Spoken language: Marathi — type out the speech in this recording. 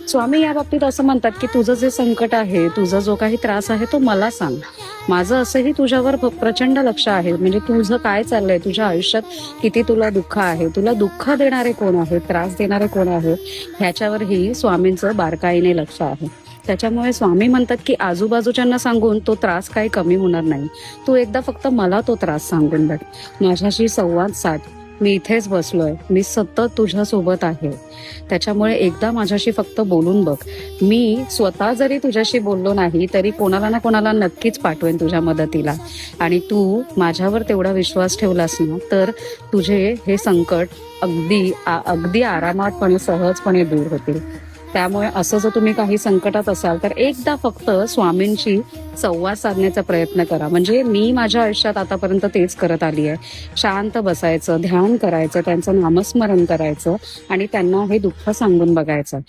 स्वामी या बाबतीत असं म्हणतात की तुझं जे संकट आहे, तुझा जो काही त्रास आहे तो मला सांग. माझं असंही तुझ्यावर प्रचंड लक्ष आहे. म्हणजे तुझं काय चाललंय, तुझ्या आयुष्यात किती तुला दुःख आहे, तुला दुःख देणारे कोण आहे, त्रास देणारे कोण आहे, ह्याच्यावरही स्वामींचं बारकाईने लक्ष आहे. त्याच्यामुळे स्वामी म्हणतात की आजूबाजूच्यांना सांगून तो त्रास काही कमी होणार नाही. तू एकदा फक्त मला तो त्रास सांगून बघ, माझ्याशी संवाद साध. मी इथेच बसलोय, मी सतत तुझ्या सोबत आहे. त्याच्यामुळे एकदा माझ्याशी फक्त बोलून बघ. मी स्वतः जरी तुझ्याशी बोललो नाही तरी कोणाला ना कोणाला नक्कीच पाठवेन तुझ्या मदतीला. आणि तू माझ्यावर तेवढा विश्वास ठेवलास ना तर तुझे हे संकट अगदी आरामातपणे सहजपणे दूर होतील. त्यामुळे असं जर तुम्ही काही संकटात असाल तर एकदा फक्त स्वामींशी संवाद साधण्याचा प्रयत्न करा. म्हणजे मी माझ्या आयुष्यात आतापर्यंत तेच करत आली आहे. शांत बसायचं, ध्यान करायचं, त्यांचं नामस्मरण करायचं आणि त्यांना हे दुःख सांगून बघायचं.